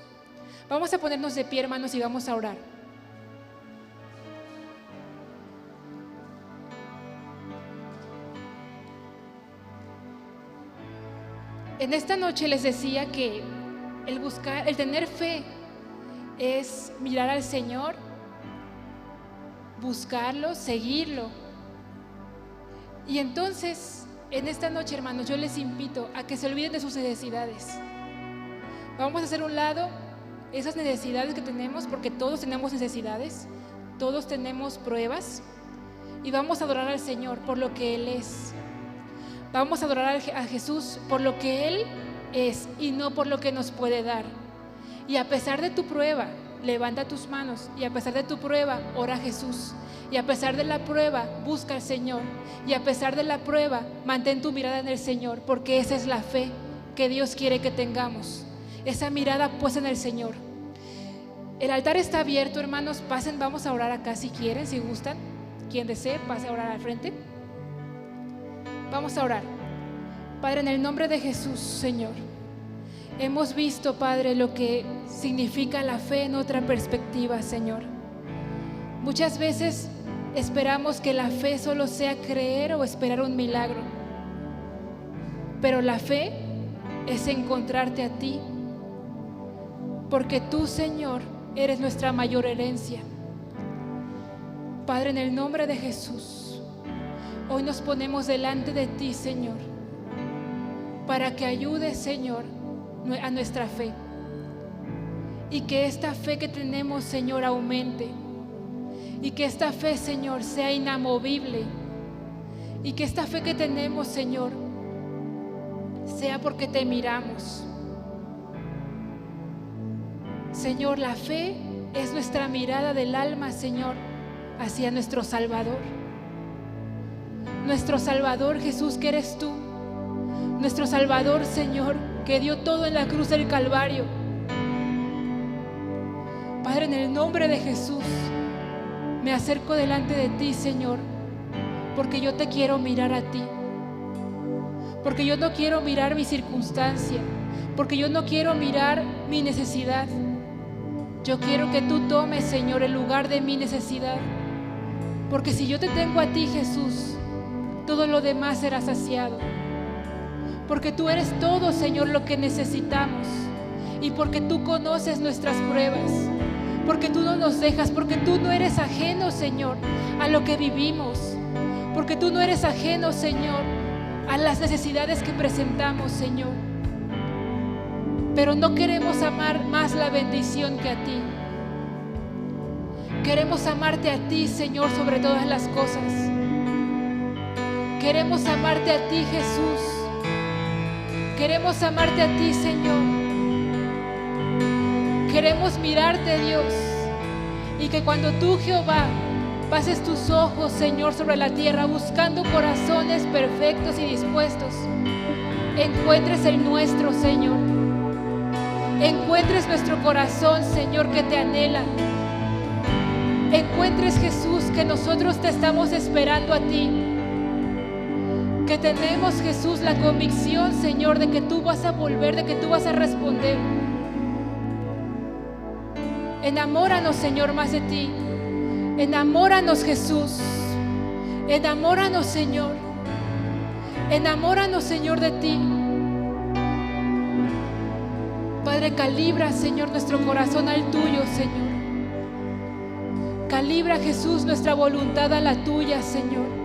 Vamos a ponernos de pie, hermanos, y vamos a orar. En esta noche les decía que el tener fe es mirar al Señor, buscarlo, seguirlo. Y entonces, en esta noche, hermanos, yo les invito a que se olviden de sus necesidades. Vamos a hacer a un lado esas necesidades que tenemos, porque todos tenemos necesidades, todos tenemos pruebas, y vamos a adorar al Señor por lo que Él es. Vamos a adorar a Jesús por lo que Él es y no por lo que nos puede dar. Y a pesar de tu prueba, levanta tus manos, y a pesar de tu prueba, ora a Jesús. Y a pesar de la prueba, busca al Señor. Y a pesar de la prueba, mantén tu mirada en el Señor, porque esa es la fe que Dios quiere que tengamos. Esa mirada puesta en el Señor. El altar está abierto, hermanos. Pasen, vamos a orar acá si quieren, si gustan. Quien desee, pase a orar al frente. Vamos a orar. Padre, en el nombre de Jesús, Señor, hemos visto, Padre, lo que significa la fe en otra perspectiva, Señor. Muchas veces esperamos que la fe solo sea creer o esperar un milagro, pero la fe es encontrarte a ti, porque tú, Señor, eres nuestra mayor herencia. Padre, en el nombre de Jesús, hoy nos ponemos delante de ti, Señor, para que ayudes, Señor, a nuestra fe, y que esta fe que tenemos, Señor, aumente, y que esta fe, Señor, sea inamovible, y que esta fe que tenemos, Señor, sea porque te miramos. Señor, la fe es nuestra mirada del alma, Señor, hacia nuestro Salvador. Nuestro Salvador, Jesús, que eres tú. Nuestro Salvador, Señor, que dio todo en la cruz del Calvario. Padre, en el nombre de Jesús, me acerco delante de ti, Señor, porque yo te quiero mirar a ti. Porque yo no quiero mirar mi circunstancia, porque yo no quiero mirar mi necesidad. Yo quiero que tú tomes, Señor, el lugar de mi necesidad. Porque si yo te tengo a ti, Jesús, todo lo demás será saciado. Porque tú eres todo, Señor, lo que necesitamos. Y porque tú conoces nuestras pruebas. Porque tú no nos dejas, porque tú no eres ajeno, Señor, a lo que vivimos. Porque tú no eres ajeno, Señor, a las necesidades que presentamos, Señor. Pero no queremos amar más la bendición que a ti. Queremos amarte a ti, Señor, sobre todas las cosas. Queremos amarte a ti, Jesús. Queremos amarte a ti, Señor. Queremos mirarte, Dios. Y que cuando tú, Jehová, pases tus ojos, Señor, sobre la tierra, buscando corazones perfectos y dispuestos, encuentres el nuestro, Señor. Encuentres nuestro corazón, Señor, que te anhela. Encuentres, Jesús, que nosotros te estamos esperando a ti. Que tenemos, Jesús, la convicción, Señor, de que tú vas a volver, de que tú vas a responder. Enamóranos, Señor, más de ti. Enamóranos, Jesús. Enamóranos, Señor. Enamóranos, Señor, de ti. Padre, calibra, Señor, nuestro corazón al tuyo, Señor. Calibra, Jesús, nuestra voluntad a la tuya, Señor.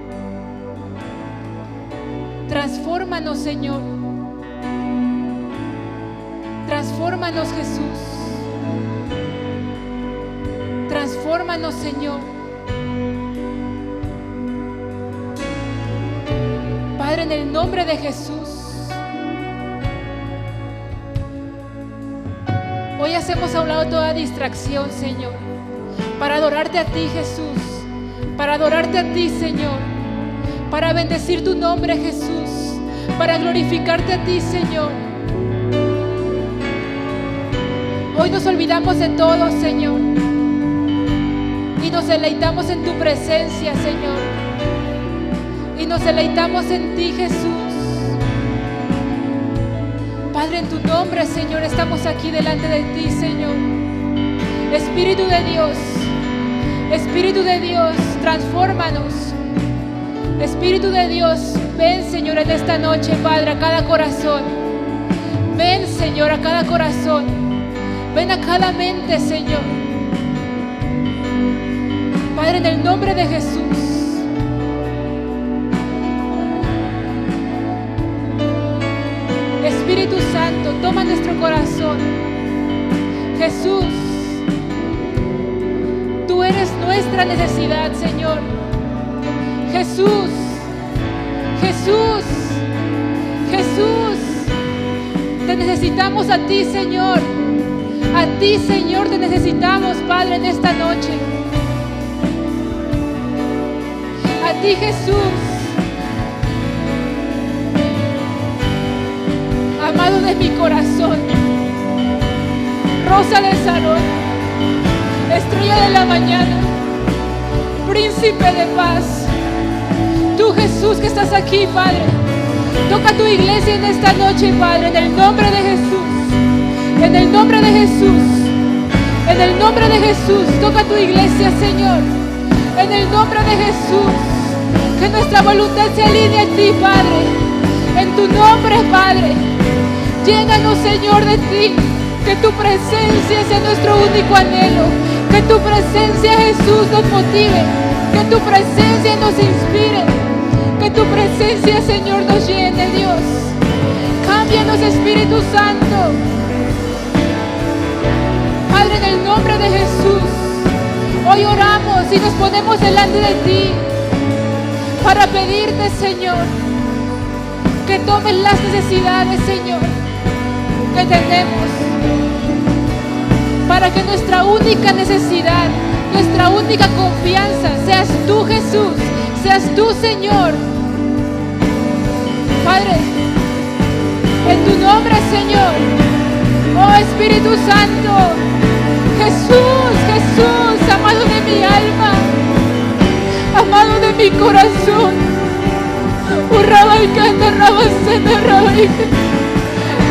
Transfórmanos, Señor. Transfórmanos, Jesús. Transfórmanos, Señor. Padre, en el nombre de Jesús, hoy hacemos a un lado toda distracción, Señor, para adorarte a ti, Jesús, para adorarte a ti, Señor, para bendecir tu nombre, Jesús, para glorificarte a ti, Señor. Hoy nos olvidamos de todo, Señor, y nos deleitamos en tu presencia, Señor, y nos deleitamos en ti, Jesús. Padre, en tu nombre, Señor, estamos aquí delante de ti, Señor. Espíritu de Dios, transfórmanos. Espíritu de Dios, ven, Señor, en esta noche, Padre, a cada corazón. Ven, Señor, a cada corazón. Ven a cada mente, Señor. Padre, en el nombre de Jesús. Espíritu Santo, toma nuestro corazón. Jesús, tú eres nuestra necesidad, Señor. Jesús, Jesús, Jesús, te necesitamos a ti, Señor. A ti, Señor, te necesitamos, Padre, en esta noche. A ti, Jesús. Amado de mi corazón, rosa del salón, estrella de la mañana, príncipe de paz. Tú, Jesús, que estás aquí, Padre, toca tu iglesia en esta noche, Padre, en el nombre de Jesús, en el nombre de Jesús, en el nombre de Jesús. Toca tu iglesia, Señor, en el nombre de Jesús. Que nuestra voluntad se alinee a ti, Padre, en tu nombre, Padre. Llénanos, Señor, de ti. Que tu presencia sea nuestro único anhelo. Que tu presencia, Jesús, nos motive. Que tu presencia nos inspire. Que tu presencia, Señor, nos llene, Dios. Cámbianos, Espíritu Santo. Padre, en el nombre de Jesús, hoy oramos y nos ponemos delante de ti para pedirte, Señor, que tomes las necesidades, Señor, que tenemos, para que nuestra única necesidad, nuestra única confianza seas tú, Jesús, seas tú, Señor. Padre, en tu nombre, Señor, oh Espíritu Santo, Jesús, Jesús, amado de mi alma, amado de mi corazón,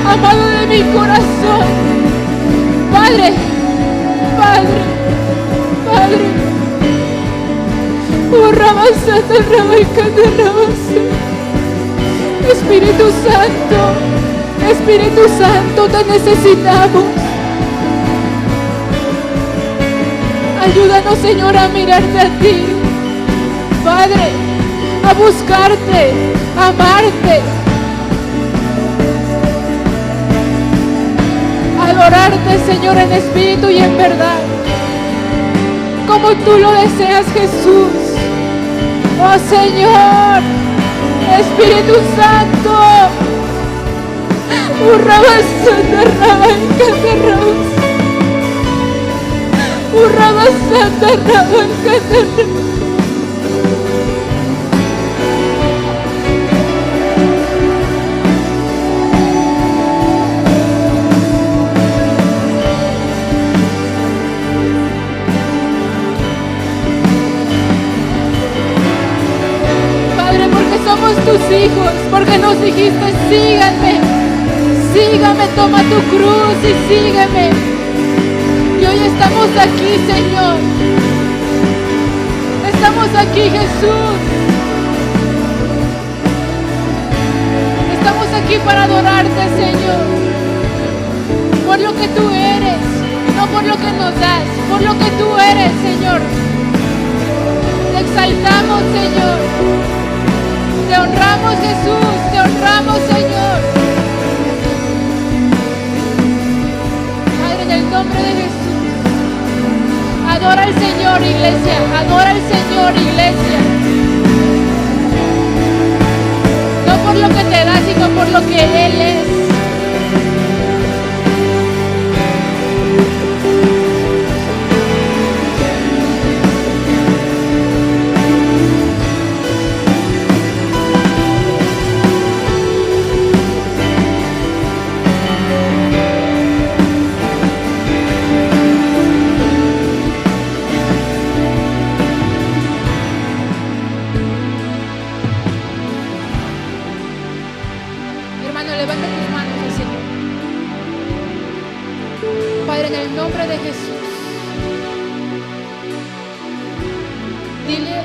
amado de mi corazón, Padre, Padre, Padre, Espíritu Santo, Espíritu Santo, te necesitamos. Ayúdanos, Señor, a mirarte a ti, Padre, a buscarte, a amarte, a adorarte, Señor, en espíritu y en verdad, como tú lo deseas, Jesús. Oh Señor, Espíritu Santo, Padre, porque somos tus hijos, porque nos dijiste, síganme, sígame, toma tu cruz y sígueme. Y hoy estamos aquí, Señor. Estamos aquí, Jesús. Estamos aquí para adorarte, Señor. Por lo que tú eres, no por lo que nos das, por lo que tú eres, Señor. Te exaltamos, Señor. Te honramos, Jesús. Te honramos, Señor. Padre, en el nombre de Jesús. Adora al Señor, iglesia. Adora al Señor, iglesia. No por lo que te da, sino por lo que Él es.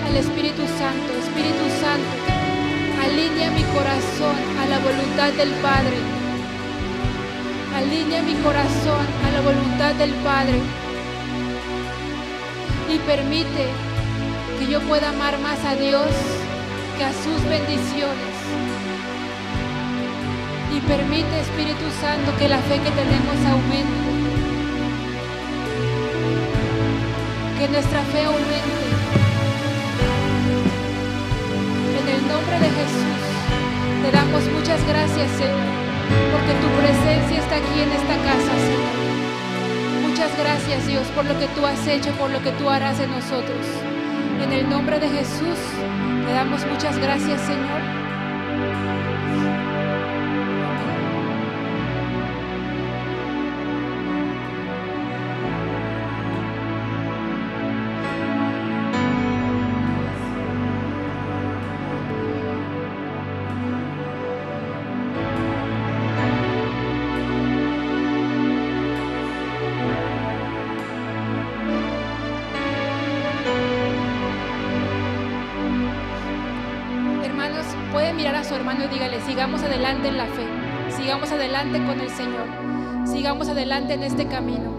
al Espíritu Santo. Espíritu Santo, alinea mi corazón a la voluntad del Padre. Alinea mi corazón a la voluntad del Padre. Y permite que yo pueda amar más a Dios que a sus bendiciones. Y permite, Espíritu Santo, que la fe que tenemos aumente. Que nuestra fe aumente. En el nombre de Jesús, te damos muchas gracias, Señor, porque tu presencia está aquí en esta casa, Señor. Muchas gracias, Dios, por lo que tú has hecho, por lo que tú harás en nosotros. En el nombre de Jesús, te damos muchas gracias, Señor. Puede mirar a su hermano y dígale: sigamos adelante en la fe, sigamos adelante con el Señor, sigamos adelante en este camino.